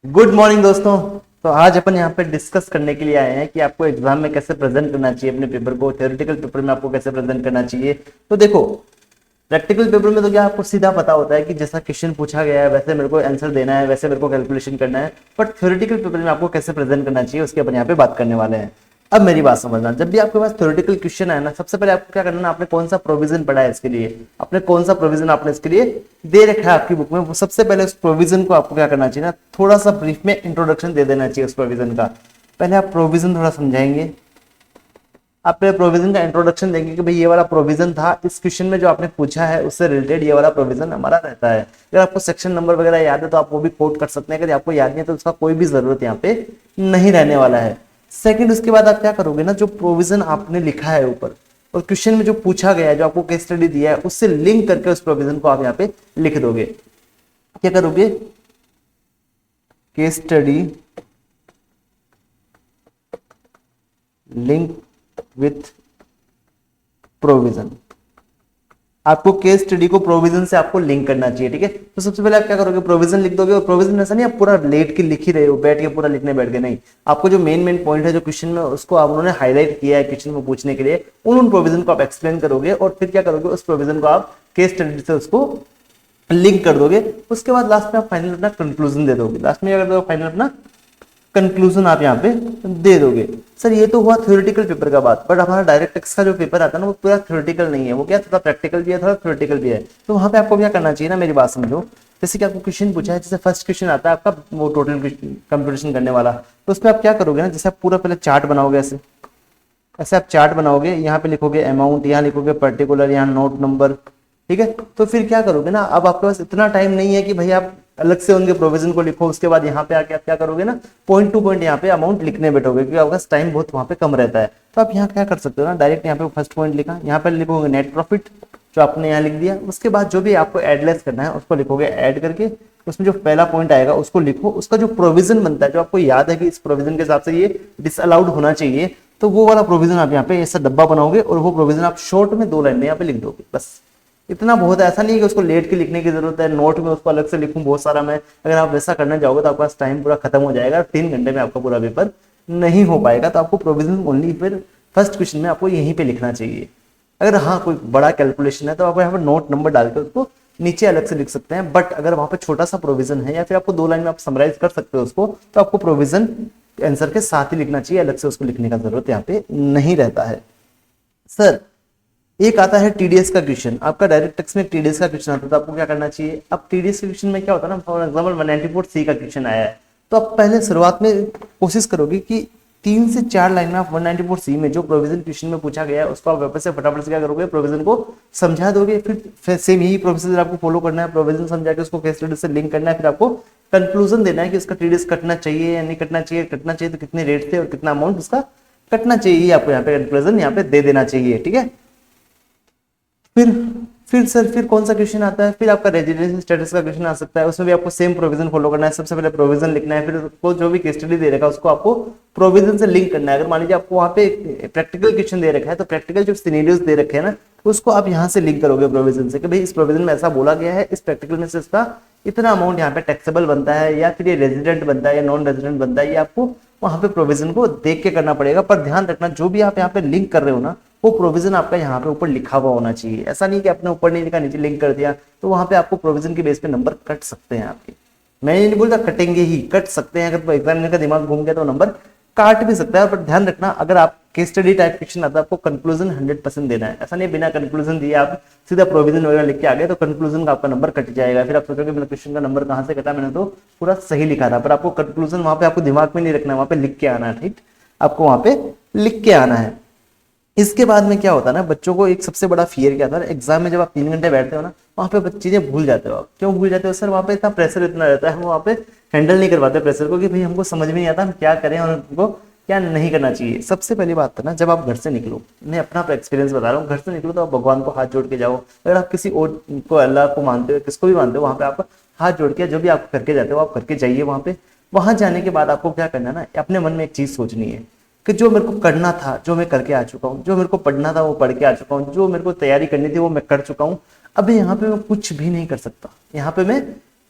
Good morning दोस्तों। तो आज अपन यहाँ पे डिस्कस करने के लिए आए हैं कि आपको एग्जाम में कैसे प्रेजेंट करना चाहिए अपने पेपर को, थ्योरेटिकल पेपर में आपको कैसे प्रेजेंट करना चाहिए। तो देखो, प्रैक्टिकल पेपर में तो क्या आपको सीधा पता होता है कि जैसा क्वेश्चन पूछा गया है वैसे मेरे को आंसर देना है, वैसे मेरे को कैलकुलेशन करना है। बट थ्योरेटिकल पेपर में आपको कैसे प्रेजेंट करना चाहिए उसके अपन यहाँ पे बात करने वाले हैं। अब मेरी बात समझना, जब भी आपके पास थ्योरेटिकल क्वेश्चन है ना, सबसे पहले आपको क्या करना है, आपने कौन सा प्रोविजन पढ़ा है इसके लिए, आपने कौन सा प्रोविजन आपने इसके लिए दे रखा है आपकी बुक में, वो सबसे पहले उस प्रोविजन को आपको क्या करना चाहिए ना, थोड़ा सा ब्रीफ में इंट्रोडक्शन दे देना चाहिए उस प्रोविजन का। पहले आप प्रोविजन थोड़ा समझाएंगे, आप पहले प्रोविजन का इंट्रोडक्शन देंगे कि भाई ये वाला प्रोविजन था, इस क्वेश्चन में जो आपने पूछा है उससे रिलेटेड ये वाला प्रोविजन हमारा रहता है। अगर आपको सेक्शन नंबर वगैरह याद है तो आप वो भी कोट कर सकते हैं, अगर आपको याद नहीं है तो उसका कोई भी जरूरत यहाँ पे नहीं रहने वाला है। सेकंड, उसके बाद आप क्या करोगे ना, जो प्रोविजन आपने लिखा है ऊपर और क्वेश्चन में जो पूछा गया है, जो आपको केस स्टडी दिया है, उससे लिंक करके उस प्रोविजन को आप यहाँ पे लिख दोगे। क्या करोगे, case study link with provision, आपको केस स्टडी को प्रोविजन से आपको लिंक करना चाहिए। ठीक है, तो सबसे पहले आप क्या करोगे, प्रोविजन लिख दोगे। और प्रोविजन ऐसा नहीं आप पूरा लेट के लिख ही रहे हो, बैठ के पूरा लिखने बैठ गए, नहीं, आपको जो मेन मेन पॉइंट है जो क्वेश्चन में, उसको आप उन्होंने हाईलाइट किया है क्वेश्चन में पूछने के लिए, उन प्रोविजन को आप एक्सप्लेन करोगे और फिर क्या करोगे, उस प्रोविजन को आप केस स्टडी से उसको लिंक कर दोगे। उसके बाद लास्ट में आप फाइनल अपना कंक्लूजन दे दोगे। लास्ट में अगर फाइनल अपना कंक्लूजन आप यहाँ पे दे दोगे। सर ये तो हुआ थ्योरेटिकल पेपर का बात, बट हमारा डायरेक्ट टेक्स्ट का जो पेपर आता है ना, वो पूरा थ्योरेटिकल नहीं है, वो क्या थोड़ा प्रैक्टिकल भी है, थोड़ा थ्योरेटिकल भी है। तो वहां पे आपको क्या करना चाहिए ना, मेरी बात समझो। जैसे कि आपको क्वेश्चन पूछा है, जैसे फर्स्ट क्वेश्चन आता है आपका वो टोटल कंप्यूटेशन करने वाला, तो उसमें आप क्या करोगे ना, जैसे आप पूरा पहले चार्ट बनाओगे, ऐसे ऐसे आप चार्ट बनाओगे, यहाँ पे लिखोगे अमाउंट, यहाँ लिखोगे पर्टिकुलर, यहाँ नोट नंबर। ठीक है, तो फिर क्या करोगे ना, अब आपके पास इतना टाइम नहीं है कि भाई आप अलग से उनके प्रोविजन को लिखो, उसके बाद यहाँ पे आके आप क्या करोगे ना, पॉइंट टू पॉइंट यहाँ पे अमाउंट लिखने बैठोगे, क्योंकि आपका टाइम बहुत वहाँ पे कम रहता है। तो आप यहाँ क्या कर सकते हो ना, डायरेक्ट यहाँ पे फर्स्ट पॉइंट लिखा, यहाँ पे लिखोगे नेट प्रॉफिट जो आपने यहाँ लिख दिया, उसके बाद जो भी आपको एडलेस करना है उसको लिखोगे ऐड करके, उसमें जो पहला पॉइंट आएगा उसको लिखो, उसका जो प्रोविजन बनता है, जो आपको याद है कि इस प्रोविजन के हिसाब से ये डिसअलाउड होना चाहिए, तो वो वाला प्रोविजन आप यहाँ पे ऐसा डब्बा बनाओगे और वो प्रोविजन आप शॉर्ट में 2 लाइन में यहाँ पे लिख दोगे। बस इतना बहुत है, ऐसा नहीं है कि उसको लेट के लिखने की जरूरत है, नोट में उसको अलग से लिखूं बहुत सारा मैं। अगर आप वैसा करने जाओगे तो आपका टाइम पूरा खत्म हो जाएगा, 3 घंटे में आपका पूरा पेपर नहीं हो पाएगा। तो आपको प्रोविजन ओनली फिर फर्स्ट क्वेश्चन में आपको यहीं पे लिखना चाहिए। अगर हाँ कोई बड़ा कैलकुलेशन है तो आप यहाँ पर नोट नंबर डाल के उसको नीचे अलग से लिख सकते हैं। बट अगर वहां पे छोटा सा प्रोविजन है या फिर आपको 2 लाइन में आप समराइज कर सकते हो उसको, तो आपको प्रोविजन आंसर के साथ ही लिखना चाहिए, अलग से उसको लिखने का जरूरत यहाँ पे नहीं रहता है। सर एक आता है टीडीएस का क्वेश्चन, आपका डायरेक्ट टेक्स्ट में टीडीएस का क्वेश्चन आता है, तो आपको क्या करना चाहिए। अब टीडीएस के क्वेश्चन में क्या होता है ना, फॉर एग्जांपल 194C का क्वेश्चन आया है, तो आप पहले शुरुआत में कोशिश करोगे कि 3 से 4 लाइन में आप 194C में जो प्रोविजन क्वेश्चन में पूछा गया है उसको आप वापस से फटाफट से क्या करोगे, प्रोविजन को समझा दोगे। फिर सेम यही प्रोसीजर आपको फॉलो करना है, प्रोविजन समझा के उसको केस स्टडी से लिंक करना है, फिर आपको कंक्लूजन देना है कि उसका टीडीएस कटना चाहिए या नहीं कटना चाहिए, कटना चाहिए तो कितने रेट थे और कितना अमाउंट उसका कटना चाहिए, आपको यहाँ पे कंक्लूजन यहाँ पे दे देना चाहिए। ठीक है, फिर फिर कौन सा क्वेश्चन आता है, फिर आपका रेजिडेंशियल स्टेटस का क्वेश्चन आ सकता है, उसमें भी आपको सेम प्रोविजन फॉलो करना है। सबसे पहले प्रोविजन लिखना है, फिर उसको जो भी केस स्टडी दे रखा है उसको आपको प्रोविजन से लिंक करना है। अगर मान लीजिए आपको वहाँ पे प्रैक्टिकल क्वेश्चन दे रखा है, तो प्रैक्टिकल जो सिनेरियोज दे रखे हैं ना, उसको आप यहाँ से लिंक करोगे प्रोविजन से कि भाई इस प्रोविजन में ऐसा बोला गया है, इस प्रैक्टिकल में से इसका इतना अमाउंट यहाँ पे टैक्सेबल बनता है, या फिर ये रेजिडेंट बनता है या नॉन रेजिडेंट बनता है, ये आपको वहां पे प्रोविजन को देख के करना पड़ेगा। पर ध्यान रखना, जो भी आप यहाँ पे लिंक कर रहे हो ना, वो प्रोविजन आपका यहाँ पे ऊपर लिखा हुआ होना चाहिए। ऐसा नहीं कि आपने ऊपर नहीं लिखा नीचे लिंक कर दिया, तो वहां पे आपको प्रोविजन के बेस पे नंबर कट सकते हैं आपके। मैं ये नहीं बोलता कटेंगे ही, कट सकते हैं, अगर एग्जामिनर का दिमाग घूम गया तो नंबर काट भी सकता है। पर ध्यान रखना, अगर आप केस स्टडी टाइप क्वेश्चन आता है, आपको कंक्लूजन 100% देना है। ऐसा नहीं बिना कंक्लूजन दिए आप सीधा प्रोविजन वगैरह लिख के आ गए तो कंक्लूजन का आपका नंबर कट जाएगा। फिर आप सोचोगे मेरा क्वेश्चन का नंबर कहाँ से कटा, मैंने तो पूरा सही लिखा था। पर आपको कंक्लूजन वहां पे आपको दिमाग में नहीं रखना है, वहां पे लिख के आना है। ठीक, आपको वहां पे लिख के आना है। इसके बाद में क्या होता है ना, बच्चों को एक सबसे बड़ा फियर क्या था, एग्जाम में जब आप 3 घंटे बैठते हो ना, वहां पे चीजें भूल जाते हो। आप क्यों भूल जाते हो सर, वहां पे इतना प्रेशर इतना रहता है, हम वहां पे हैंडल नहीं कर पाते प्रेशर को, कि भाई हमको समझ में नहीं आता हम क्या करें और हमको क्या नहीं करना चाहिए। सबसे पहली बात है ना, जब आप घर से निकलो, मैं अपना एक्सपीरियंस बता रहा हूँ, घर से निकलो तो आप भगवान को हाथ जोड़ के जाओ। अगर आप किसी और को, अल्लाह को मानते हो, किसको भी मानते हो, वहां पे आप हाथ जोड़ के जो भी आप करके जाते हो आप करके जाइए वहां पे। वहां जाने के बाद आपको क्या करना है ना, अपने मन में एक चीज सोचनी है कि जो मेरे को करना था, जो मैं करके आ चुका हूँ, जो मेरे को पढ़ना था वो पढ़ के आ चुका हूँ, जो मेरे को तैयारी करनी थी वो मैं कर चुका हूँ। अब यहाँ पे मैं कुछ भी नहीं कर सकता, यहाँ पे मैं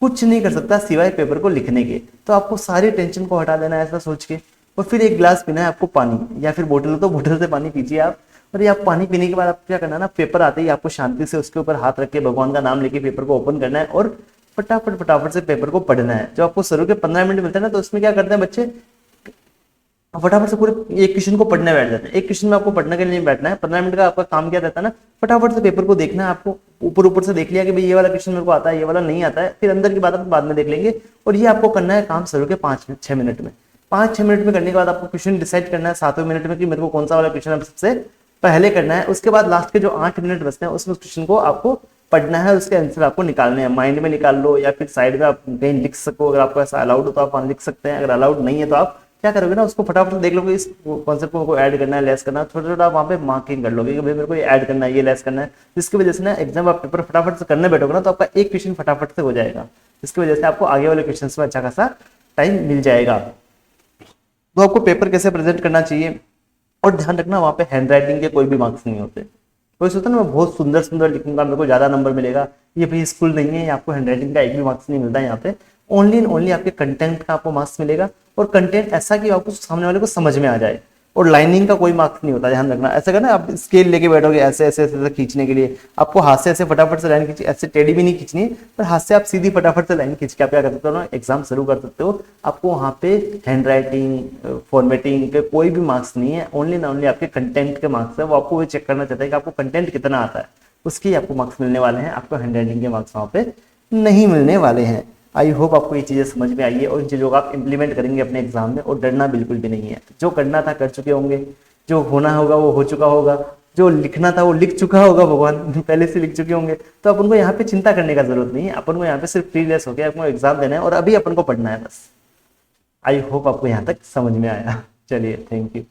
कुछ नहीं कर सकता सिवाय पेपर को लिखने के। तो आपको सारी टेंशन को हटा देना है ऐसा सोच के, और फिर एक गिलास पीना है आपको पानी, या फिर बोतल तो बोतल से पानी पीजिए आप। और ये आप पानी पीने के बाद आप क्या करना है ना, पेपर आते ही आपको शांति से उसके ऊपर हाथ रख के भगवान का नाम लेके पेपर को ओपन करना है और फटाफट फटाफट से पेपर को पढ़ना है। जो आपको शुरू के 15 मिनट मिलते हैं ना, तो उसमें क्या करते हैं बच्चे, फटाफट से पूरे एक क्वेश्चन को पढ़ने बैठ जाते हैं। एक क्वेश्चन में आपको पढ़ने के लिए नहीं बैठना है, 15 मिनट का आपका काम क्या रहता है ना, फटाफट से पेपर को देखना है आपको। ऊपर ऊपर से देख लिया कि भाई ये वाला क्वेश्चन मेरे को आता है, ये वाला नहीं आता है, फिर अंदर की बात आप बाद में देख लेंगे। और ये आपको करना है काम शुरू के 5-6 मिनट में। 5-6 मिनट में करने के बाद आपको क्वेश्चन डिसाइड करना है 7वें मिनट में कि मेरे को कौन सा वाला क्वेश्चन सबसे पहले करना है। उसके बाद लास्ट के जो 8 मिनट बचते हैं उसमें उस क्वेश्चन को आपको पढ़ना है, उसके आंसर आपको निकालने हैं। माइंड में निकाल लो या फिर साइड में आप कहीं लिख सको, अगर आपको ऐसा अलाउड हो तो आप वहाँ लिख सकते हैं। अगर अलाउड नहीं है तो आप क्या करोगे ना, उसको फटाफट देख लोगे, इस कॉन्सेप्ट को ऐड करना है, लेस करना है, छोटा छोटा आप वहाँ पे मार्किंग कर लोगे कि भाई मेरे को ये ऐड करना है, ये लेस करना है। जिसकी वजह से ना एग्जाम आप पेपर फटाफट से करने बैठोगे ना, तो आपका एक क्वेश्चन फटाफट से हो जाएगा, जिसकी वजह से आपको आगे वाले क्वेश्चन में अच्छा खासा टाइम मिल जाएगा। तो आपको पेपर कैसे प्रेजेंट करना चाहिए, और ध्यान रखना वहाँ पे हैंड राइटिंग के कोई भी मार्क्स नहीं होते। कोई सोचता है ना मैं बहुत सुंदर सुंदर लिखूंगा मेरे को ज्यादा नंबर मिलेगा, ये भाई स्कूल नहीं है, आपको हैंड राइटिंग का एक भी मार्क्स नहीं मिलता है। यहाँ पे ओनली एंड ओनली आपके कंटेंट का आपको मार्क्स मिलेगा, और कंटेंट ऐसा कि आपको सामने वाले को समझ में आ जाए। और लाइनिंग का कोई मार्क्स नहीं होता, ध्यान रखना। ऐसा करना, आप स्केल लेके बैठोगे ऐसे ऐसे ऐसे खींचने के लिए, आपको हाथ से ऐसे फटाफट से लाइन खींची, ऐसे टेढ़ी भी नहीं खींचनी है, पर हाथ से आप सीधी फटाफट से लाइन खींच के आप क्या कर सकते हो ना, एग्जाम शुरू कर सकते हो। आपको वहाँ पे हैंड राइटिंग फॉर्मेटिंग के कोई भी मार्क्स नहीं है, ओनली ना ओनली आपके कंटेंट के मार्क्स है। वो आपको चेक करना चाहता है कि आपको कंटेंट कितना आता है, उसके आपको मार्क्स मिलने वाले हैं। आपको हैंड राइटिंग के मार्क्स वहाँ पे नहीं मिलने वाले हैं। आई होप आपको ये चीज़ें समझ में आई है, और इन चीज़ों को आप इंप्लीमेंट करेंगे अपने एग्जाम में, और डरना बिल्कुल भी नहीं है। जो करना था कर चुके होंगे, जो होना होगा वो हो चुका होगा, जो लिखना था वो लिख चुका होगा, भगवान पहले से लिख चुके होंगे। तो अपन को यहाँ पे चिंता करने का जरूरत नहीं है, अपन को यहाँ पे सिर्फ फ्रीलेस होकर अपन को एग्जाम देना है, और अभी अपन को पढ़ना है बस। आई होप आपको यहाँ तक समझ में आया। चलिए, थैंक यू।